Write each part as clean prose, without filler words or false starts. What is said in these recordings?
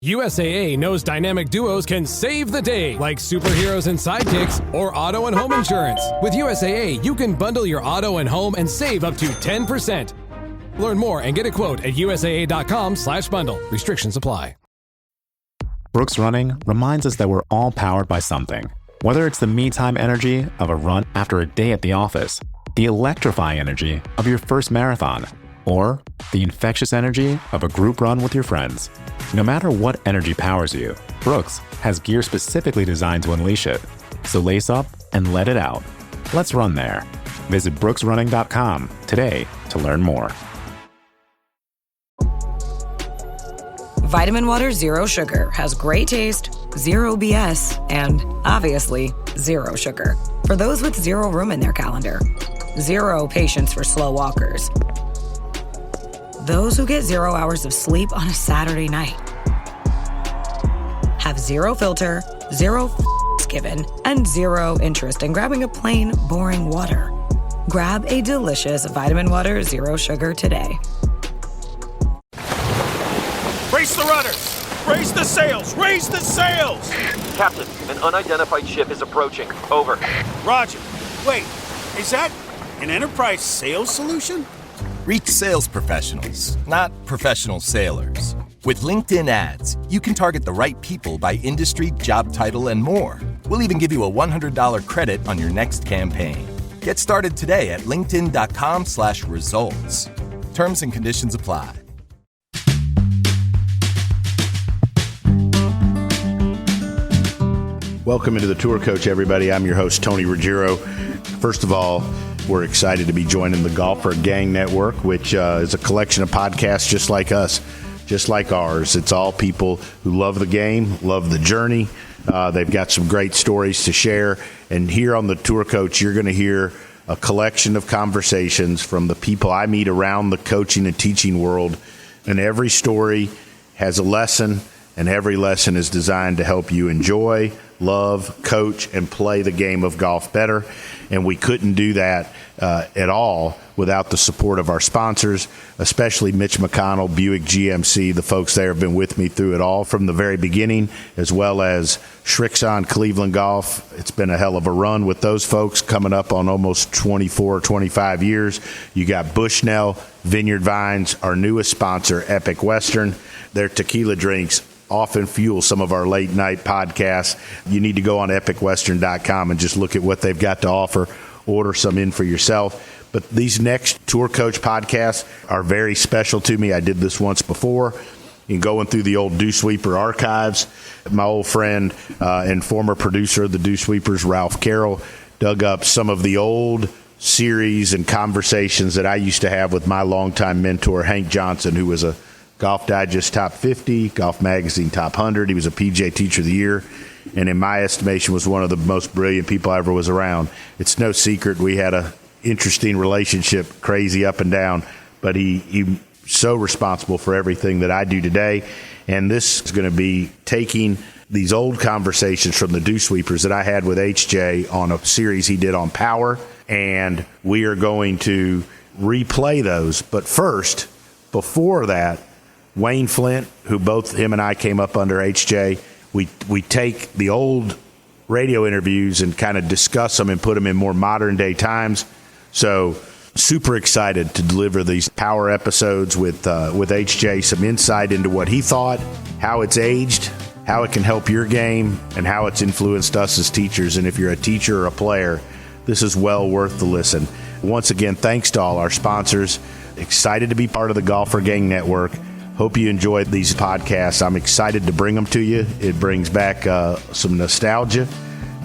USAA knows dynamic duos can save the day, like superheroes and sidekicks or auto and home insurance. With USAA, you can bundle your auto and home and save up to 10%. Learn more and get a quote at USAA.com/bundle. Restrictions apply. Brooks Running reminds us that we're all powered by something. Whether it's the me-time energy of a run after a day at the office, the electrifying energy of your first marathon, or the infectious energy of a group run with your friends. No matter what energy powers you, Brooks has gear specifically designed to unleash it. So lace up and let it out. Let's run there. Visit brooksrunning.com today to learn more. Vitamin Water Zero Sugar has great taste, zero BS, and obviously zero sugar. For those with zero room in their calendar, zero patience for slow walkers, those who get 0 hours of sleep on a Saturday night, have zero filter, zero given, and zero interest in grabbing a plain, boring water. Grab a delicious Vitamin Water Zero Sugar today. Raise the rudders! Raise the sails! Raise the sails! Captain, an unidentified ship is approaching. Over. Roger. Wait, is that an enterprise sales solution? Reach sales professionals, not professional sailors. With LinkedIn ads, you can target the right people by industry, job title, and more. We'll even give you a $100 credit on your next campaign. Get started today at linkedin.com/results. Terms and conditions apply. Welcome into the Tour Coach, everybody. I'm your host, Tony Ruggiero. First of all, we're excited to be joining the Golfer Gang Network, which is a collection of podcasts just like us, just like ours. It's all people who love the game, love the journey. They've got some great stories to share. And here on the Tour Coach, you're going to hear a collection of conversations from the people I meet around the coaching and teaching world. And every story has a lesson, and every lesson is designed to help you enjoy, love, coach, and play the game of golf better. And we couldn't do that at all without the support of our sponsors, especially Mitch McConnell, Buick GMC. The folks there have been with me through it all from the very beginning, as well as Shrixon Cleveland Golf. It's been a hell of a run with those folks, coming up on almost 24, 25 years. You got Bushnell, Vineyard Vines, our newest sponsor, Epic Western. Their tequila drinks often fuel some of our late night podcasts. You need to go on epicwestern.com and just look at what they've got to offer. Order some in for yourself. But these next Tour Coach podcasts are very special to me. I did this once before. In going through the old Dew Sweeper archives, my old friend and former producer of the Dew Sweepers, Ralph Carroll, dug up some of the old series and conversations that I used to have with my longtime mentor, Hank Johnson, who was a Golf Digest Top 50, Golf Magazine Top 100. He was a PGA Teacher of the Year, and in my estimation was one of the most brilliant people I ever was around. It's no secret we had a interesting relationship, crazy up and down, but he's so responsible for everything that I do today. And this is going to be taking these old conversations from the Dew Sweepers that I had with HJ on a series he did on power, and we are going to replay those. But first, before that, Wayne Flint, who both him and I came up under HJ, we take the old radio interviews and kind of discuss them and put them in more modern day times. So super excited to deliver these power episodes with HJ, some insight into what he thought, how it's aged, how it can help your game, and how it's influenced us as teachers. And if you're a teacher or a player, this is well worth the listen. Once again, thanks to all our sponsors. Excited to be part of the Golfer Gang Network. Hope you enjoyed these podcasts. I'm excited to bring them to you. It brings back some nostalgia,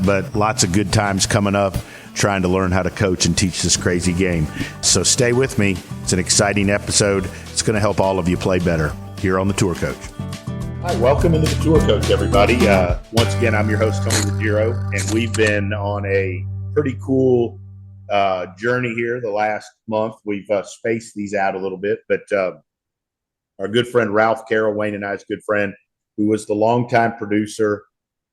but lots of good times coming up trying to learn how to coach and teach this crazy game. So stay with me. It's an exciting episode. It's going to help all of you play better here on the Tour Coach. Hi, welcome into the Tour Coach, everybody. Once again, I'm your host, Tony Ruggiero, and we've been on a pretty cool journey here the last month. We've spaced these out a little bit, but our good friend Ralph Carroll, Wayne and I's good friend, who was the longtime producer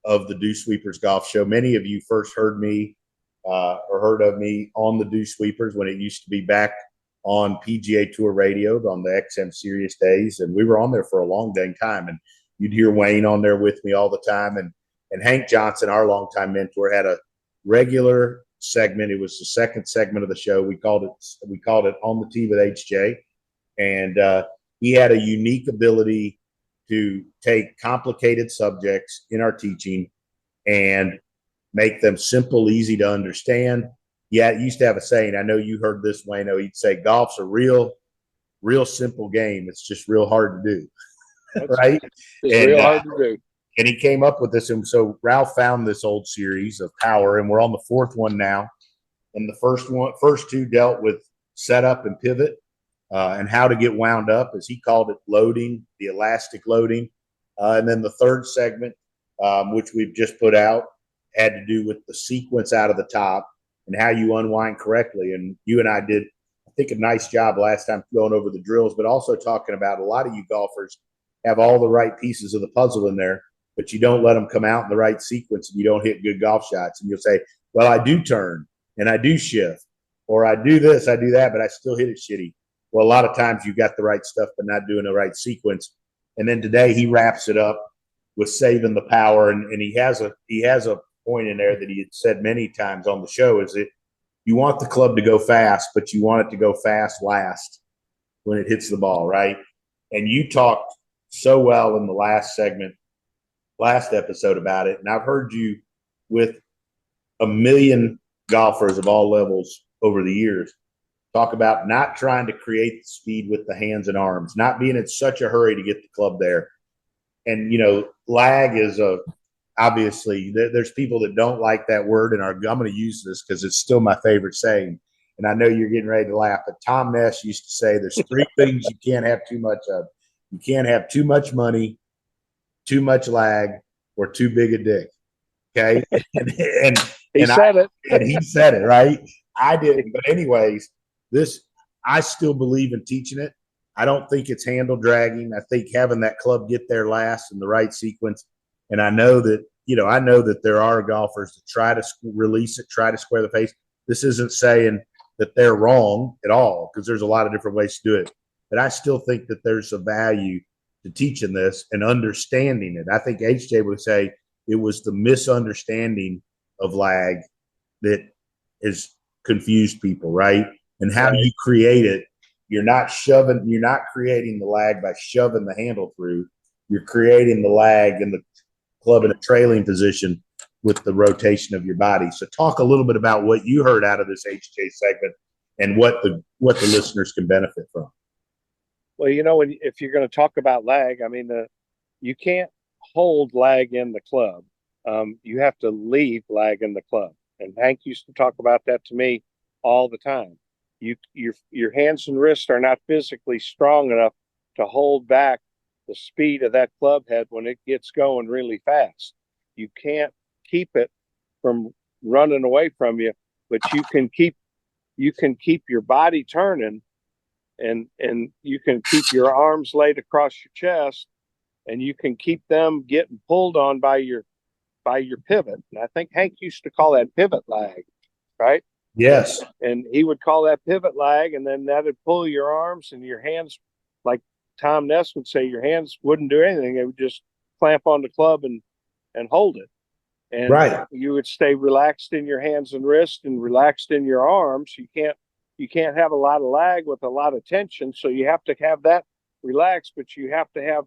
of the Dew Sweepers Golf Show. Many of you first heard me or heard of me on the Dew Sweepers when it used to be back on PGA Tour Radio on the XM Sirius days, and we were on there for a long dang time. And you'd hear Wayne on there with me all the time. And Hank Johnson, our longtime mentor, had a regular segment. It was the second segment of the show. We called it On the Tee with HJ. And he had a unique ability to take complicated subjects in our teaching and make them simple, easy to understand. Yeah, it used to have a saying. I know you heard this, Wayno. He'd say, golf's a real simple game. It's just real hard to do. Right? It's real hard to do. And he came up with this. And so Ralph found this old series of Power, and we're on the fourth one now. And the first two dealt with setup and pivot and how to get wound up, as he called it, loading, the elastic loading. And then the third segment, which we've just put out, had to do with the sequence out of the top and how you unwind correctly. And you and I did, I think, a nice job last time going over the drills, but also talking about a lot of you golfers have all the right pieces of the puzzle in there, but you don't let them come out in the right sequence and you don't hit good golf shots. And you'll say, well, I do turn and I do shift, or I do this, I do that, but I still hit it shitty. Well, a lot of times you got the right stuff, but not doing the right sequence. And then today he wraps it up with saving the power. And he has a point in there that he had said many times on the show, is that you want the club to go fast, but you want it to go fast last when it hits the ball, right? And you talked so well in the last episode about it. And I've heard you with a million golfers of all levels over the years talk about not trying to create the speed with the hands and arms, not being in such a hurry to get the club there. And, lag is obviously there's people that don't like that word, and I'm going to use this because it's still my favorite saying. And I know you're getting ready to laugh, but Tom Ness used to say there's three things you can't have too much of. You can't have too much money, too much lag, or too big a dick. Okay. And he said it, right? I didn't. But anyways, I still believe in teaching it. I don't think it's handle dragging. I think having that club get there last in the right sequence. And I know that there are golfers that try to release it, try to square the face. This isn't saying that they're wrong at all, because there's a lot of different ways to do it. But I still think that there's a value to teaching this and understanding it. I think HJ would say it was the misunderstanding of lag that has confused people, right? And how do you create it? You're not creating the lag by shoving the handle through. You're creating the lag in the club in a trailing position with the rotation of your body. So talk a little bit about what you heard out of this HJ segment and what the listeners can benefit from. Well, if you're going to talk about lag, you can't hold lag in the club. You have to leave lag in the club. And Hank used to talk about that to me all the time. Your hands and wrists are not physically strong enough to hold back the speed of that club head when it gets going really fast. You can't keep it from running away from you, but you can keep your body turning, and you can keep your arms laid across your chest, and you can keep them getting pulled on by your pivot. And I think Hank used to call that pivot lag, right? Yes. And he would call that pivot lag, and then that would pull your arms and your hands, like Tom Ness would say, your hands wouldn't do anything. They would just clamp on the club and hold it. And you would stay relaxed in your hands and wrists and relaxed in your arms. You can't have a lot of lag with a lot of tension. So you have to have that relaxed, but you have to have,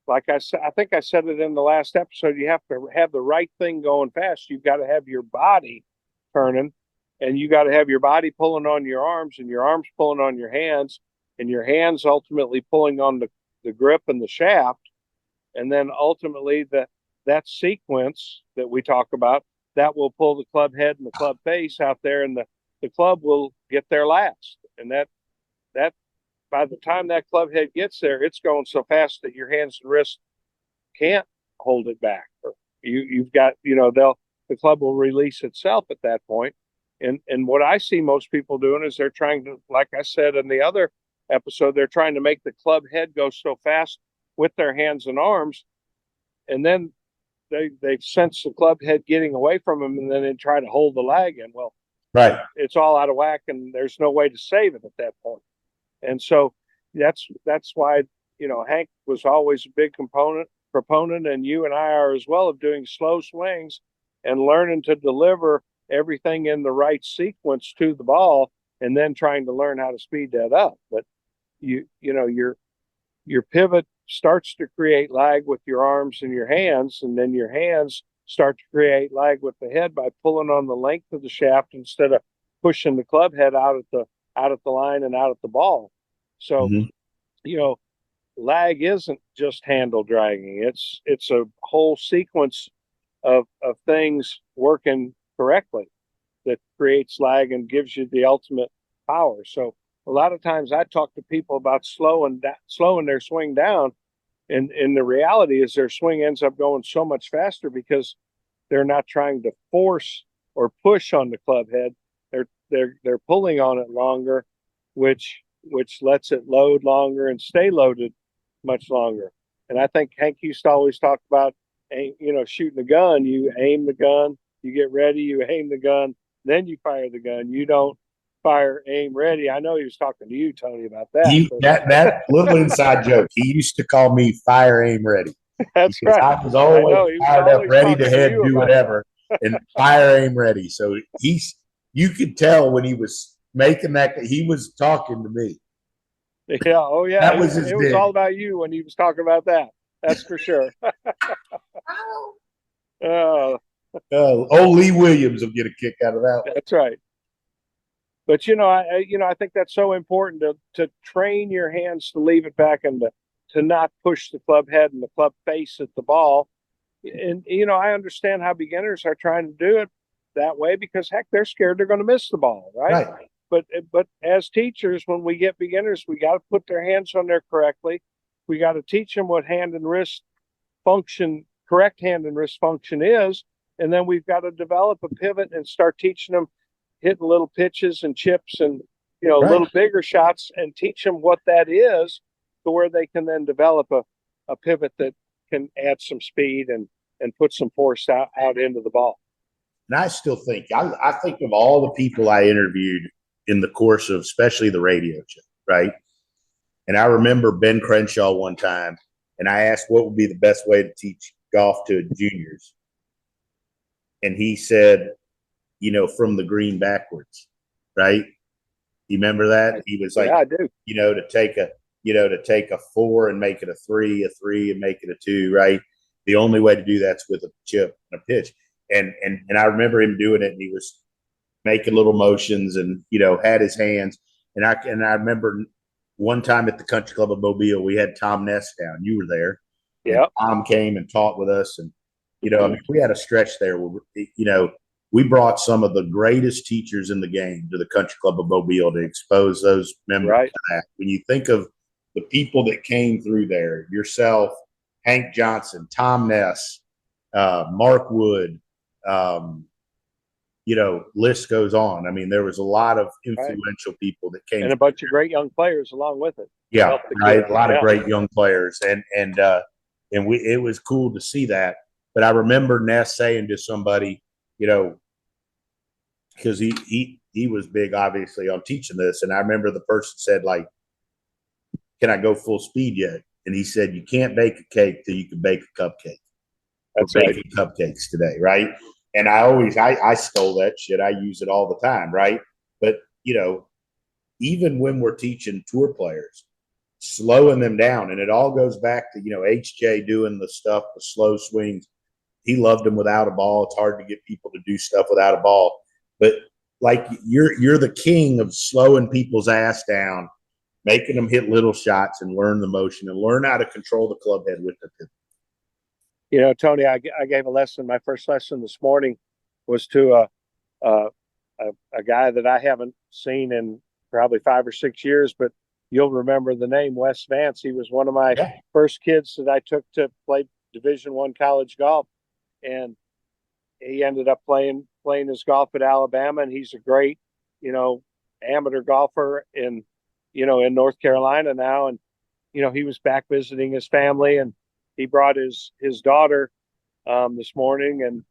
like I said, I think I said it in the last episode, you have to have the right thing going fast. You've got to have your body turning, and you got to have your body pulling on your arms, and your arms pulling on your hands, and your hands ultimately pulling on the grip and the shaft. And then ultimately that sequence that we talk about, that will pull the club head and the club face out there, and the club will get there last. And that by the time that club head gets there, it's going so fast that your hands and wrists can't hold it back. You've got, the club will release itself at that point. And what I see most people doing is they're trying to, like I said in the other episode, they're trying to make the club head go so fast with their hands and arms, and then they sense the club head getting away from them, and then they try to hold the lag in. Well, right, it's all out of whack, and there's no way to save it at that point. And so that's why Hank was always a big component proponent, and you and I are as well, of doing slow swings and learning to deliver everything in the right sequence to the ball, and then trying to learn how to speed that up. But your pivot starts to create lag with your arms and your hands, and then your hands start to create lag with the head by pulling on the length of the shaft instead of pushing the club head out at the line and out at the ball. So, lag isn't just handle dragging. It's a whole sequence of things working correctly that creates lag and gives you the ultimate power. So a lot of times I talk to people about slowing their swing down, and the reality is their swing ends up going so much faster because they're not trying to force or push on the club head. They're pulling on it longer, which lets it load longer and stay loaded much longer. And I think Hank used to always talk about, shooting a gun. You aim the gun, you get ready, you aim the gun, then you fire the gun. You don't fire, aim, ready. I know he was talking to you, Tony, about that. That little inside joke. He used to call me fire, aim, ready. That's right. I was always fired up, ready to head, do whatever, and fire, aim, ready. So you could tell when he was making that, he was talking to me. Yeah. Oh, yeah. That was it was all about you when he was talking about that. That's for sure. Old Lee Williams will get a kick out of that one. That's right. But I think that's so important to train your hands to leave it back and to not push the club head and the club face at the ball. And I understand how beginners are trying to do it that way because heck, they're scared they're going to miss the ball, right? But as teachers, when we get beginners, we got to put their hands on there correctly. We got to teach them what correct hand and wrist function is, and then we've got to develop a pivot and start teaching them hitting little pitches and chips and little bigger shots, and teach them what that is, to where they can then develop a pivot that can add some speed and put some force out into the ball. And I still think I think of all the people I interviewed in the course of especially the radio show, right? And I remember Ben Crenshaw one time, and I asked what would be the best way to teach golf to juniors. And he said, from the green backwards, right? You remember that? He was like, yeah, I do. To take a 4 and make it a 3 and make it a 2, right? The only way to do that's with a chip and a pitch. And I remember him doing it, and he was making little motions and, had his hands. And I remember one time at the Country Club of Mobile, we had Tom Ness down. You were there. Yeah. Tom came and taught with us. And, we had a stretch there where, we brought some of the greatest teachers in the game to the Country Club of Mobile to expose those members to that. When you think of the people that came through there, yourself, Hank Johnson, Tom Ness, Mark Wood, list goes on. I mean, there was a lot of influential people that came, and a bunch of great young players along with it. Yeah, right. A lot of great young players, and it was cool to see that. But I remember Ness saying to somebody, because he was big, obviously, on teaching this, and I remember the person said, like, "Can I go full speed yet?" And he said, "You can't bake a cake till you can bake a cupcake." That's We're baking cupcakes today, right? And I stole that shit. I use it all the time, right? But, even when we're teaching tour players, slowing them down, and it all goes back to, HJ doing the stuff, the slow swings. He loved them without a ball. It's hard to get people to do stuff without a ball. But, like, you're the king of slowing people's ass down, making them hit little shots and learn the motion and learn how to control the club head with the pivot. Tony, I gave a lesson. My first lesson this morning was to a guy that I haven't seen in probably 5 or 6 years, but you'll remember the name, Wes Vance. He was one of my first kids that I took to play Division I college golf, and he ended up playing his golf at Alabama, and he's a great, amateur golfer in North Carolina now. And he was back visiting his family, and he brought his daughter this morning, and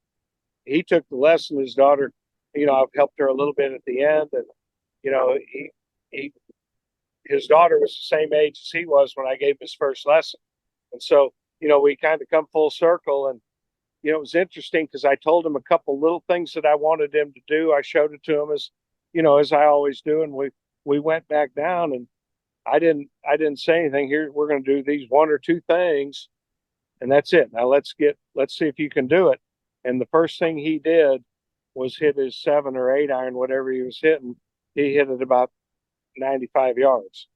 he took the lesson. His daughter, I've helped her a little bit at the end, and his daughter was the same age as he was when I gave his first lesson. And so, we kind of come full circle. And, it was interesting because I told him a couple little things that I wanted him to do. I showed it to him as I always do. And we went back down, and I didn't say anything. Here, we're going to do these one or two things, and that's it. Now let's see if you can do it. And the first thing he did was hit his 7 or 8 iron, whatever he was hitting. He hit it about 95 yards.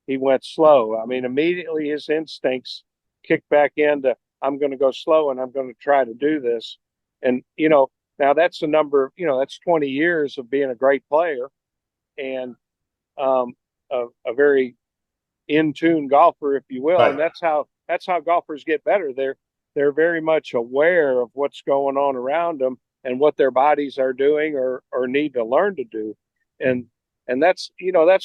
He went slow. I mean, immediately his instincts kicked back into, I'm going to go slow and I'm going to try to do this. And, now that's a number, that's 20 years of being a great player and a very in tune golfer, if you will. Right. And that's how golfers get better. They're very much aware of what's going on around them and what their bodies are doing or need to learn to do. And that's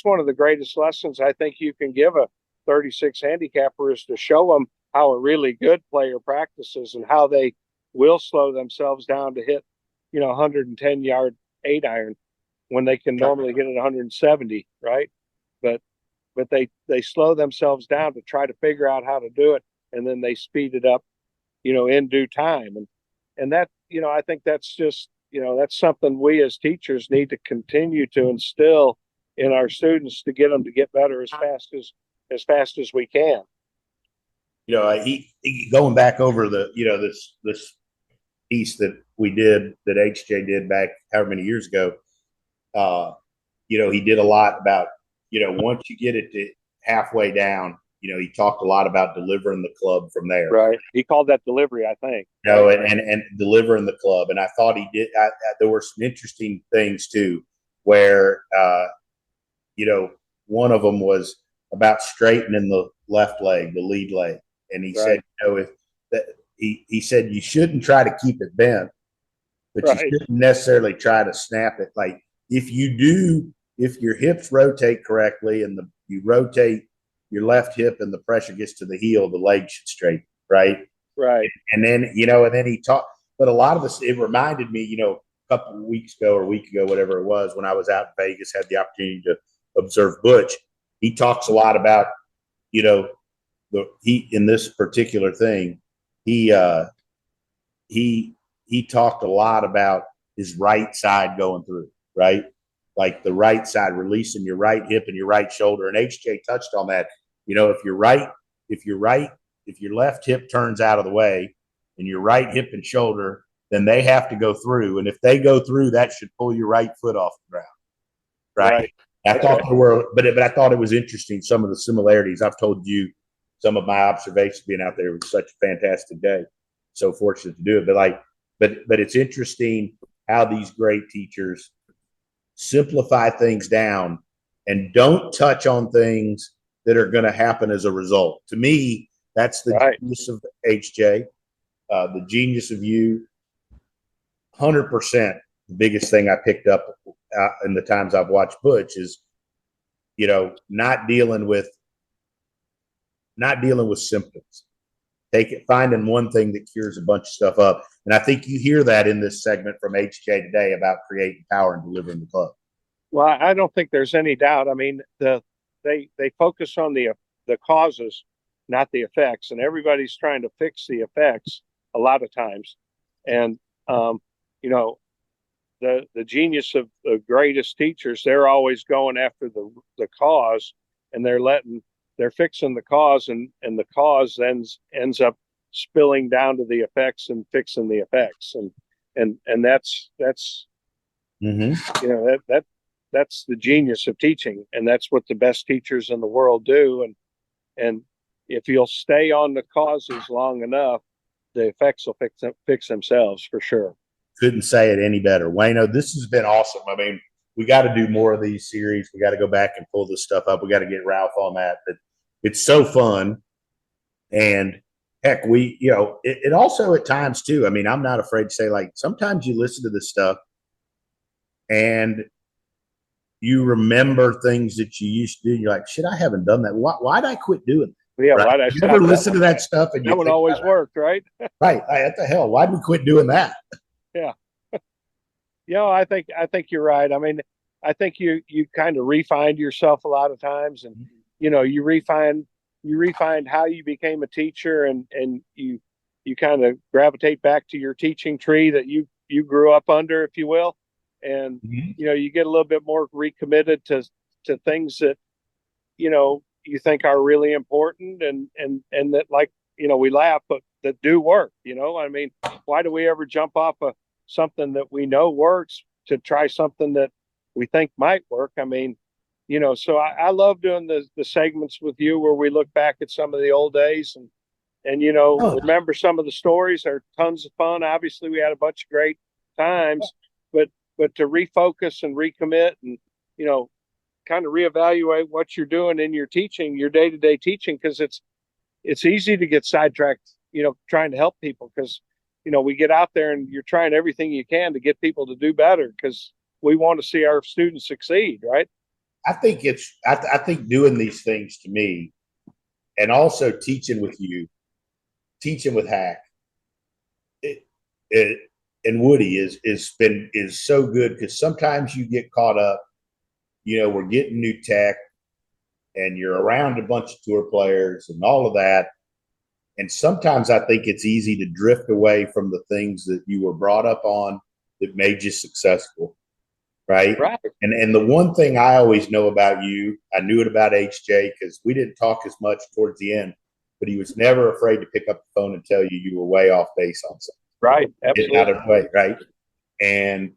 one of the greatest lessons I think you can give a 36 handicapper is to show them how a really good player practices and how they will slow themselves down to hit, 110 yard 8 iron when they can normally hit it 170, right? But they slow themselves down to try to figure out how to do it, and then they speed it up, in due time. And that, I think that's just, that's something we as teachers need to continue to instill in our students to get them to get better as fast as we can. He going back over the, this piece that we did, that HJ did back however many years ago. He did a lot about, once you get it to halfway down, he talked a lot about delivering the club from there. Right. He called that delivery, I think. And delivering the club. And I thought he did. There were some interesting things too, where, one of them was about straightening the left leg, the lead leg. And he said, he said, you shouldn't try to keep it bent, but you shouldn't necessarily try to snap it. Like if your hips rotate correctly and you rotate your left hip and the pressure gets to the heel, the leg should straighten. Right. Right. And then, and then he talked, but a lot of this, it reminded me, a couple of weeks ago or a week ago, whatever it was, when I was out in Vegas, had the opportunity to observe Butch. He talks a lot about, in this particular thing, he talked a lot about his right side going through, right? Like the right side, releasing your right hip and your right shoulder. And HJ touched on that. If your left hip turns out of the way and your right hip and shoulder, then they have to go through. And if they go through, that should pull your right foot off the ground. Right. I thought there were, but I thought it was interesting, some of the similarities. I've told you some of my observations being out there. It was such a fantastic day. So fortunate to do it. But it's interesting how these great teachers simplify things down and don't touch on things that are going to happen as a result. To me, that's the genius of HJ, the genius of you. 100%. The biggest thing I picked up in the times I've watched Butch is, not dealing with symptoms. Finding one thing that cures a bunch of stuff up. And I think you hear that in this segment from HJ today about creating power and delivering the club. Well, I don't think there's any doubt. I mean, they focus on the causes, not the effects, and everybody's trying to fix the effects a lot of times. And the genius of the greatest teachers, they're always going after the cause, and they're fixing the cause, and the cause then ends up spilling down to the effects and fixing the effects. And that's that's the genius of teaching, and that's what the best teachers in the world do. And if you'll stay on the causes long enough, the effects will fix themselves for sure. Couldn't say it any better. Wayno, this has been awesome. I mean, we got to do more of these series. We got to go back and pull this stuff up. We got to get Ralph on that. But it's so fun. And heck, it also at times too, I mean, I'm not afraid to say, like, sometimes you listen to this stuff and you remember things that you used to do. You're like, shit, I haven't done that. Why'd I quit doing that? Yeah, right? why'd I you ever listen to that stuff? And that one always worked, right? Right. What the hell? Why'd we quit doing that? Yeah. I think you're right. I mean, I think you kind of refined yourself a lot of times, and you refine you refine how you became a teacher, and you kind of gravitate back to your teaching tree that you grew up under, if you will. And, you get a little bit more recommitted to things that, you think are really important and that, like, we laugh, but that do work. I mean, why do we ever jump off of something that we know works to try something that we think might work? I mean, so I love doing the segments with you where we look back at some of the old days and remember some of the stories. Are tons of fun. Obviously, we had a bunch of great times, but to refocus and recommit and, kind of reevaluate what you're doing in your teaching, your day-to-day teaching, because it's easy to get sidetracked, trying to help people, because, we get out there and you're trying everything you can to get people to do better because we want to see our students succeed, right? I think I think doing these things to me, and also teaching with you, teaching with Hack, and Woody is so good, because sometimes you get caught up. We're getting new tech, and you're around a bunch of tour players and all of that. And sometimes I think it's easy to drift away from the things that you were brought up on that made you successful. Right. And the one thing I always know about you, I knew it about HJ, because we didn't talk as much towards the end, but he was never afraid to pick up the phone and tell you were way off base on something. Right. Absolutely. Get out of the way. Right. And,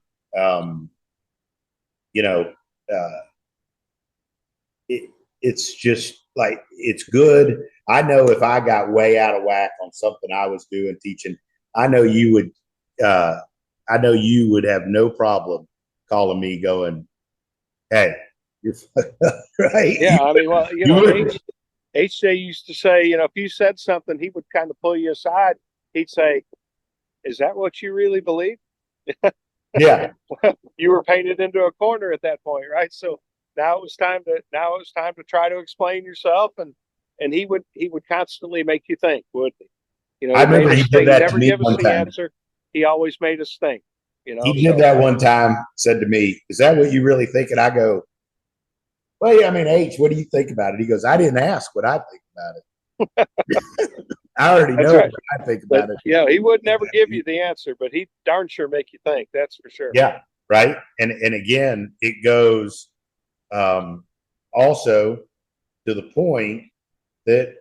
it's just like, it's good. I know if I got way out of whack on something I was doing, teaching, I know you would have no problem calling me going, hey, you're right. Yeah. I mean, well, HJ used to say, if you said something, he would kind of pull you aside. He'd say, is that what you really believe? Yeah. You were painted into a corner at that point, right? So now it was time to try to explain yourself, and he would constantly make you think, wouldn't he? I remember he did that to me one time. Answer. He always made us think. He did that one time, said to me, is that what you really think? And I go, well, yeah, I mean, H, what do you think about it? He goes, I didn't ask what I think about it. I already know what I think about it. Yeah, he would never give you the answer, but he darn sure make you think. That's for sure. Yeah, right. And again, it goes also to the point that,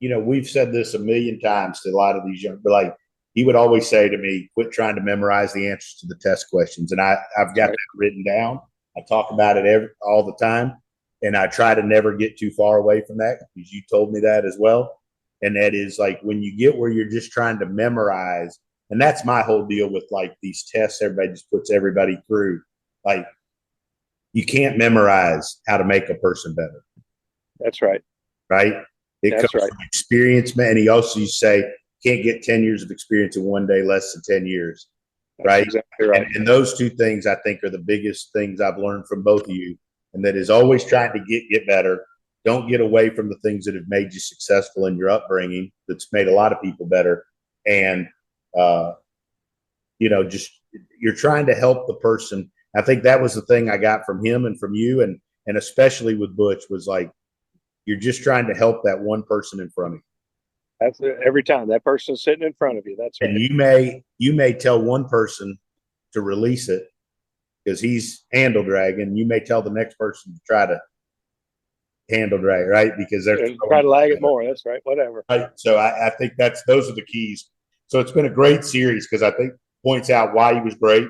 we've said this a million times to a lot of these young, but like, he would always say to me, quit trying to memorize the answers to the test questions. And I've got that written down. I talk about it all the time. And I try to never get too far away from that, because you told me that as well. And that is like, when you get where you're just trying to memorize, and that's my whole deal with like these tests everybody just puts everybody through. Like, you can't memorize how to make a person better. That's right. Right? It comes from experience, man. And he also used to say, can't get 10 years of experience in one day, less than 10 years. Right. That's exactly right. And those two things, I think, are the biggest things I've learned from both of you. And that is always trying to get better. Don't get away from the things that have made you successful in your upbringing. That's made a lot of people better. And, just you're trying to help the person. I think that was the thing I got from him and from you. And especially with Butch, was like, you're just trying to help that one person in front of you. That's every time that person's sitting in front of you. That's right. And you may tell one person to release it because he's handle dragging. You may tell the next person to try to handle drag, right? Because they're try to lag it more. That's right. Whatever. Right. So I think those are the keys. So it's been a great series, because I think points out why he was great,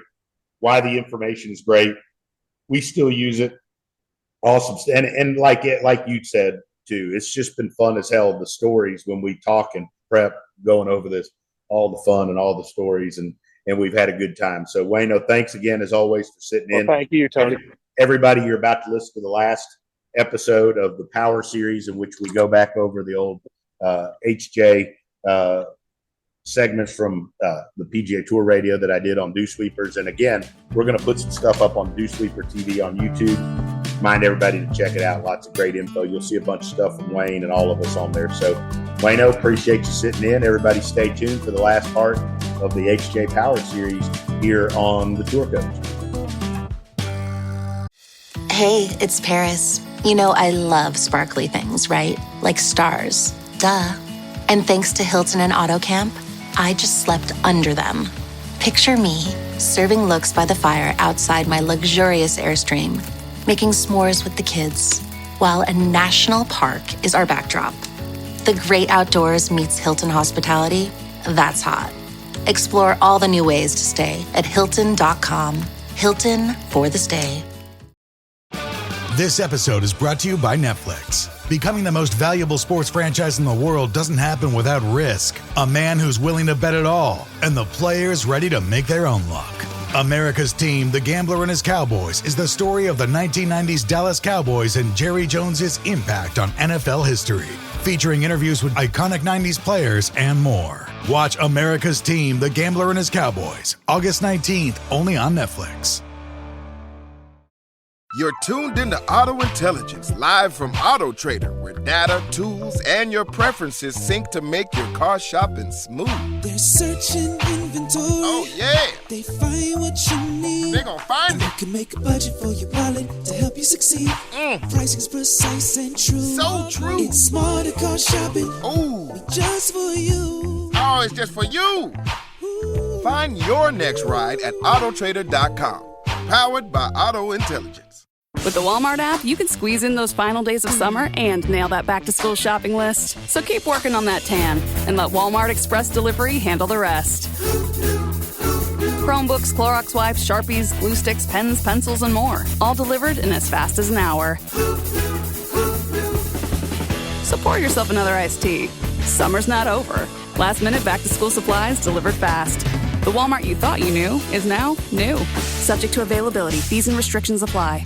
why the information is great. We still use it. Awesome. And like you said too, it's just been fun as hell. The stories when we talk and prep, going over this, all the fun and all the stories, and we've had a good time. So Wayno, thanks again as always for sitting in. Thank you, Tony. Everybody, you're about to listen to the last episode of the Power Series, in which we go back over the old HJ segments from the PGA Tour Radio that I did on Dew Sweepers. And again, we're going to put some stuff up on Dew Sweeper TV on YouTube. Mind everybody to check it out. Lots of great info. You'll see a bunch of stuff from Wayne and all of us on there. So, Wayno, appreciate you sitting in. Everybody stay tuned for the last part of the HJ Power Series here on the Tour Coach. Hey, it's Paris. You know, I love sparkly things, right? Like stars. Duh. And thanks to Hilton and Auto Camp, I just slept under them. Picture me serving looks by the fire outside my luxurious Airstream, making s'mores with the kids, while a national park is our backdrop. The great outdoors meets Hilton hospitality. That's hot. Explore all the new ways to stay at Hilton.com. Hilton for the stay. This episode is brought to you by Netflix. Becoming the most valuable sports franchise in the world doesn't happen without risk. A man who's willing to bet it all, and the players ready to make their own luck. America's Team, The Gambler and His Cowboys, is the story of the 1990s Dallas Cowboys and Jerry Jones's impact on NFL history. Featuring interviews with iconic 90s players and more. Watch America's Team, The Gambler and His Cowboys, August 19th, only on Netflix. You're tuned into Auto Intelligence, live from Auto Trader, where data, tools, and your preferences sync to make your car shopping smooth. They're searching inventory. Oh, yeah. They find what you need. They're gonna find and it. You can make a budget for your wallet to help you succeed. Pricing's precise and true. So true. It's smarter car shopping. Ooh. Just for you. Oh, it's just for you. Ooh. Find your next ride at autotrader.com. Powered by Auto Intelligence. With the Walmart app, you can squeeze in those final days of summer and nail that back-to-school shopping list. So keep working on that tan and let Walmart Express Delivery handle the rest. Chromebooks, Clorox wipes, Sharpies, glue sticks, pens, pencils, and more. All delivered in as fast as an hour. So pour yourself another iced tea. Summer's not over. Last-minute back-to-school supplies delivered fast. The Walmart you thought you knew is now new. Subject to availability. Fees and restrictions apply.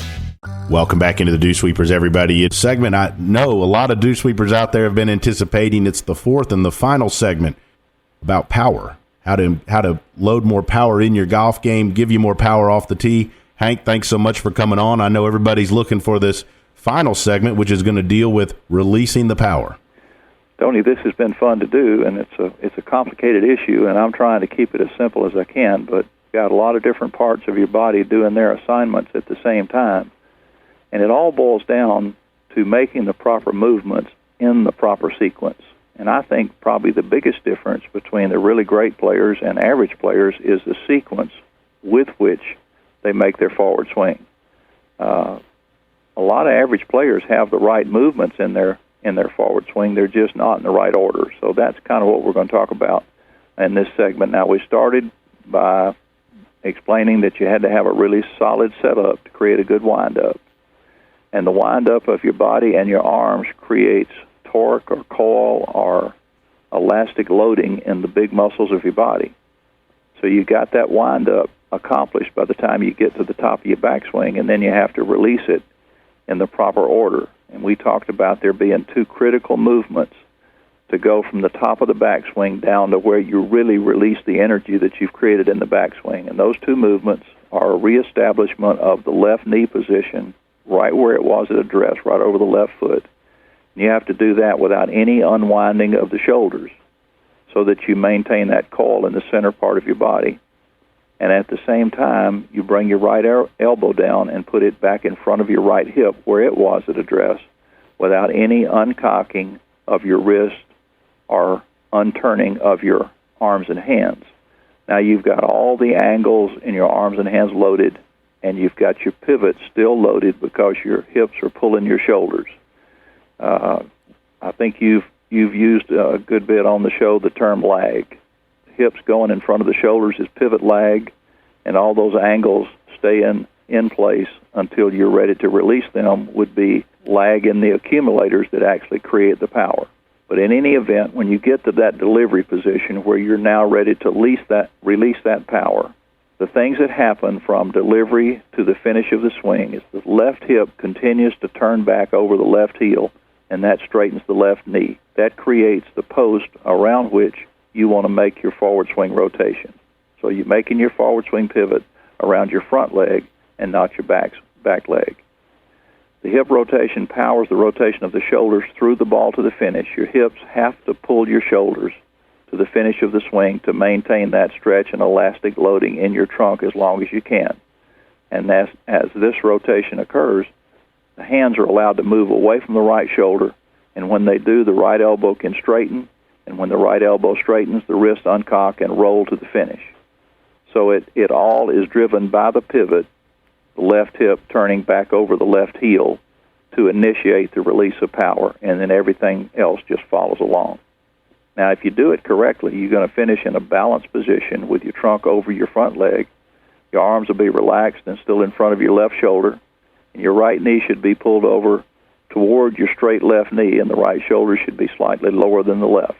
Welcome back into the Dew Sweepers, everybody. It's a segment I know a lot of Dew Sweepers out there have been anticipating. It's the fourth and the final segment about power, how to load more power in your golf game, give you more power off the tee. Hank, thanks so much for coming on. I know everybody's looking for this final segment, which is going to deal with releasing the power. Tony, this has been fun to do, and it's a complicated issue, and I'm trying to keep it as simple as I can, but got a lot of different parts of your body doing their assignments at the same time. And it all boils down to making the proper movements in the proper sequence. And I think probably the biggest difference between the really great players and average players is the sequence with which they make their forward swing. A lot of average players have the right movements in their forward swing. They're just not in the right order. So that's kind of what we're going to talk about in this segment. Now, we started by explaining that you had to have a really solid setup to create a good wind-up. And the wind-up of your body and your arms creates torque or coil or elastic loading in the big muscles of your body. So you got that wind-up accomplished by the time you get to the top of your backswing, and then you have to release it in the proper order. And we talked about there being two critical movements to go from the top of the backswing down to where you really release the energy that you've created in the backswing. And those two movements are a reestablishment of the left knee position right where it was at address, right over the left foot. And you have to do that without any unwinding of the shoulders so that you maintain that coil in the center part of your body. And at the same time, you bring your right elbow down and put it back in front of your right hip where it was at address without any uncocking of your wrist or unturning of your arms and hands. Now you've got all the angles in your arms and hands loaded, and you've got your pivot still loaded because your hips are pulling your shoulders. I think you've used a good bit on the show the term lag. Hips going in front of the shoulders is pivot lag, and all those angles stay in place until you're ready to release them would be lag in the accumulators that actually create the power. But in any event, when you get to that delivery position where you're now ready to release that power, the things that happen from delivery to the finish of the swing is the left hip continues to turn back over the left heel, and that straightens the left knee. That creates the post around which you want to make your forward swing rotation. So you're making your forward swing pivot around your front leg and not your back leg. The hip rotation powers the rotation of the shoulders through the ball to the finish. Your hips have to pull your shoulders to the finish of the swing to maintain that stretch and elastic loading in your trunk as long as you can. And as this rotation occurs, the hands are allowed to move away from the right shoulder, and when they do, the right elbow can straighten, and when the right elbow straightens, the wrist uncock and roll to the finish. So it all is driven by the pivot, the left hip turning back over the left heel to initiate the release of power, and then everything else just follows along. Now, if you do it correctly, you're going to finish in a balanced position with your trunk over your front leg. Your arms will be relaxed and still in front of your left shoulder, and your right knee should be pulled over toward your straight left knee, and the right shoulder should be slightly lower than the left.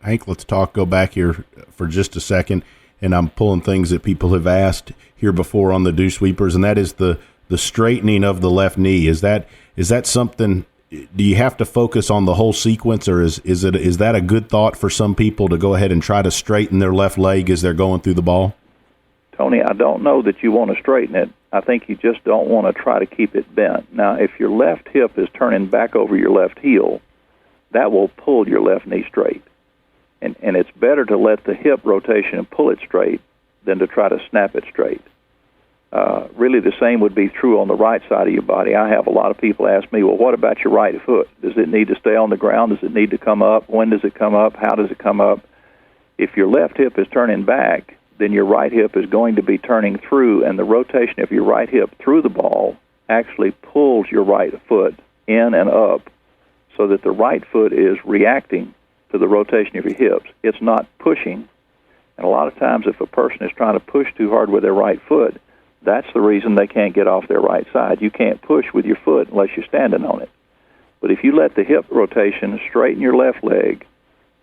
Hank, let's go back here for just a second, and I'm pulling things that people have asked here before on the dew sweepers, and that is the straightening of the left knee. Is that something? Do you have to focus on the whole sequence, or is that a good thought for some people to go ahead and try to straighten their left leg as they're going through the ball? Tony, I don't know that you want to straighten it. I think you just don't want to try to keep it bent. Now, if your left hip is turning back over your left heel, that will pull your left knee straight. And it's better to let the hip rotation pull it straight than to try to snap it straight. Really, the same would be true on the right side of your body. I have a lot of people ask me, well, what about your right foot? Does it need to stay on the ground? Does it need to come up? When does it come up? How does it come up? If your left hip is turning back, then your right hip is going to be turning through, and the rotation of your right hip through the ball actually pulls your right foot in and up so that the right foot is reacting to the rotation of your hips. It's not pushing. And a lot of times if a person is trying to push too hard with their right foot, that's the reason they can't get off their right side. You can't push with your foot unless you're standing on it. But if you let the hip rotation straighten your left leg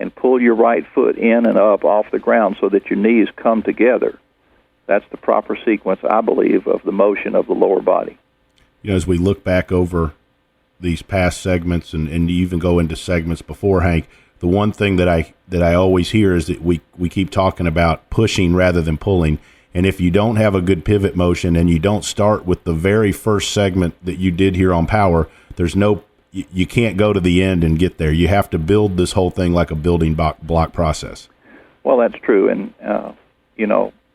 and pull your right foot in and up off the ground so that your knees come together, that's the proper sequence, I believe, of the motion of the lower body. You know, as we look back over these past segments and even go into segments before, Hank, the one thing that I always hear is that we keep talking about pushing rather than pulling. And if you don't have a good pivot motion and you don't start with the very first segment that you did here on power, you can't go to the end and get there. You have to build this whole thing like a building block process. Well, that's true. And,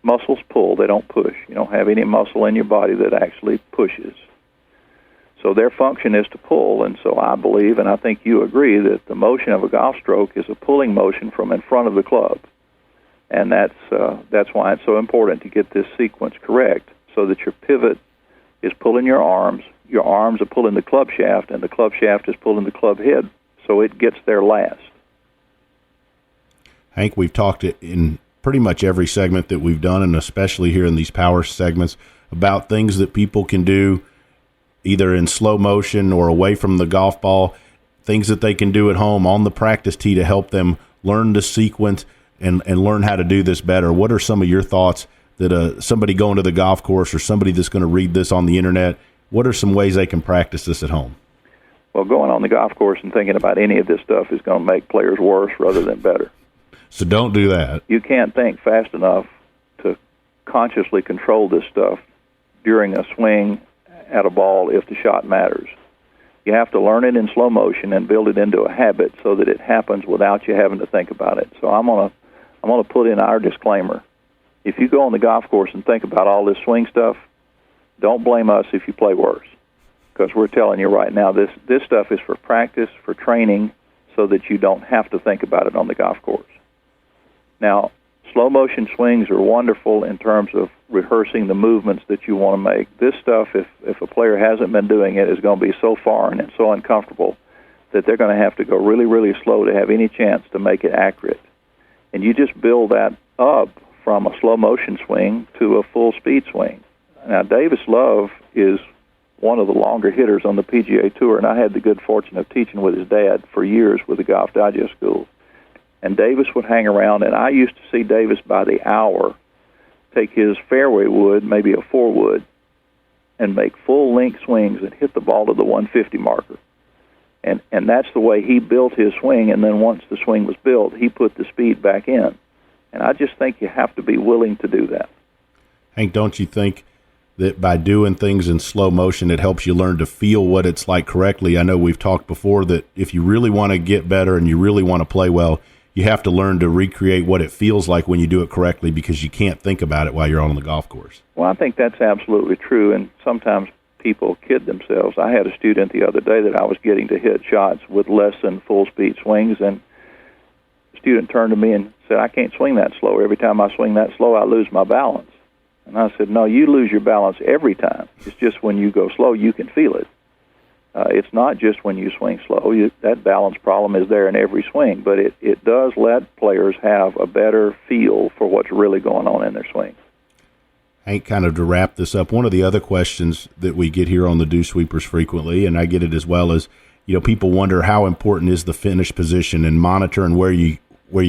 muscles pull, they don't push. You don't have any muscle in your body that actually pushes. So their function is to pull, and so I believe, and I think you agree, that the motion of a golf stroke is a pulling motion from in front of the club. And that's why it's so important to get this sequence correct, so that your pivot is pulling your arms are pulling the club shaft, and the club shaft is pulling the club head, so it gets there last. Hank, we've talked in pretty much every segment that we've done, and especially here in these power segments, about things that people can do either in slow motion or away from the golf ball, things that they can do at home on the practice tee to help them learn the sequence and learn how to do this better. What are some of your thoughts that somebody going to the golf course or somebody that's going to read this on the internet, what are some ways they can practice this at home? Well, going on the golf course and thinking about any of this stuff is going to make players worse rather than better. So don't do that. You can't think fast enough to consciously control this stuff during a swing at a ball if the shot matters. You have to learn it in slow motion and build it into a habit so that it happens without you having to think about it. So I'm gonna put in our disclaimer. If you go on the golf course and think about all this swing stuff, don't blame us if you play worse, because we're telling you right now this stuff is for practice, for training, so that you don't have to think about it on the golf course. Now, slow motion swings are wonderful in terms of rehearsing the movements that you want to make. This stuff, if a player hasn't been doing it, is going to be so foreign and so uncomfortable that they're going to have to go really, really slow to have any chance to make it accurate. And you just build that up from a slow motion swing to a full speed swing. Now, Davis Love is one of the longer hitters on the PGA Tour, and I had the good fortune of teaching with his dad for years with the Golf Digest School. And Davis would hang around, and I used to see Davis by the hour take his fairway wood, maybe a 4-wood, and make full-length swings and hit the ball to the 150 marker. And that's the way he built his swing, and then once the swing was built, he put the speed back in. And I just think you have to be willing to do that. Hank, don't you think that by doing things in slow motion, it helps you learn to feel what it's like correctly? I know we've talked before that if you really want to get better and you really want to play well, you have to learn to recreate what it feels like when you do it correctly, because you can't think about it while you're on the golf course. Well, I think that's absolutely true, and sometimes people kid themselves. I had a student the other day that I was getting to hit shots with less than full-speed swings, and the student turned to me and said, I can't swing that slow. Every time I swing that slow, I lose my balance. And I said, no, you lose your balance every time. It's just when you go slow, you can feel it. It's not just when you swing slow. That balance problem is there in every swing, but it does let players have a better feel for what's really going on in their swing. Hank, kind of to wrap this up, one of the other questions that we get here on the Dew Sweepers frequently, and I get it as well, is, people wonder how important is the finish position and monitoring where you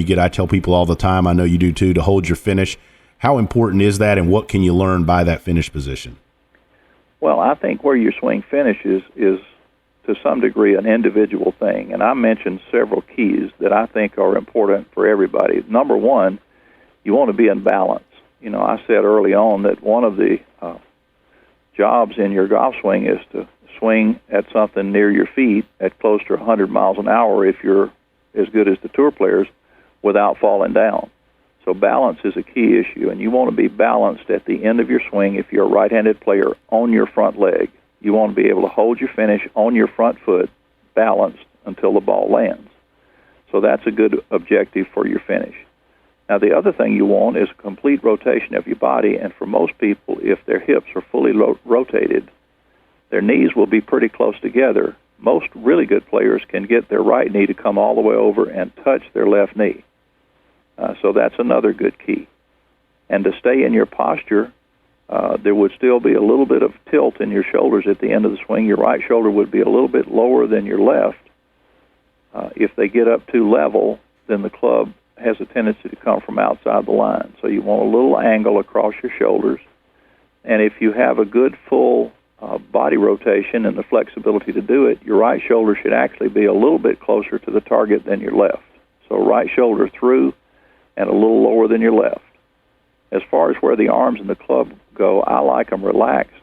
get. I tell people all the time, I know you do too, to hold your finish. How important is that, and what can you learn by that finish position? Well, I think where your swing finishes is to some degree an individual thing, and I mentioned several keys that I think are important for everybody. Number one, you want to be in balance. I said early on that one of the jobs in your golf swing is to swing at something near your feet at close to 100 miles an hour if you're as good as the tour players without falling down. So balance is a key issue, and you want to be balanced at the end of your swing if you're a right-handed player on your front leg. You want to be able to hold your finish on your front foot balanced until the ball lands. So that's a good objective for your finish. Now, the other thing you want is a complete rotation of your body, and for most people, if their hips are fully rotated, their knees will be pretty close together. Most really good players can get their right knee to come all the way over and touch their left knee. So that's another good key. And to stay in your posture, there would still be a little bit of tilt in your shoulders at the end of the swing. Your right shoulder would be a little bit lower than your left. If they get up too level, then the club has a tendency to come from outside the line. So you want a little angle across your shoulders. And if you have a good full body rotation and the flexibility to do it, your right shoulder should actually be a little bit closer to the target than your left. So right shoulder through and a little lower than your left. As far as where the arms and the club go, I like them relaxed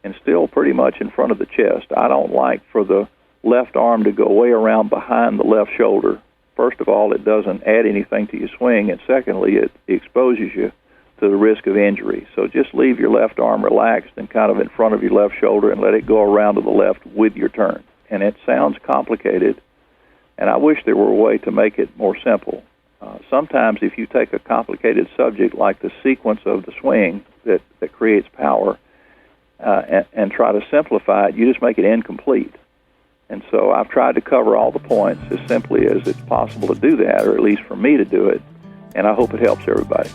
and still pretty much in front of the chest. I don't like for the left arm to go way around behind the left shoulder. First of all, it doesn't add anything to your swing, and secondly, it exposes you to the risk of injury. So just leave your left arm relaxed and kind of in front of your left shoulder and let it go around to the left with your turn. And it sounds complicated, and I wish there were a way to make it more simple. Sometimes if you take a complicated subject like the sequence of the swing that creates power and try to simplify it, you just make it incomplete. And so I've tried to cover all the points as simply as it's possible to do that, or at least for me to do it, and I hope it helps everybody.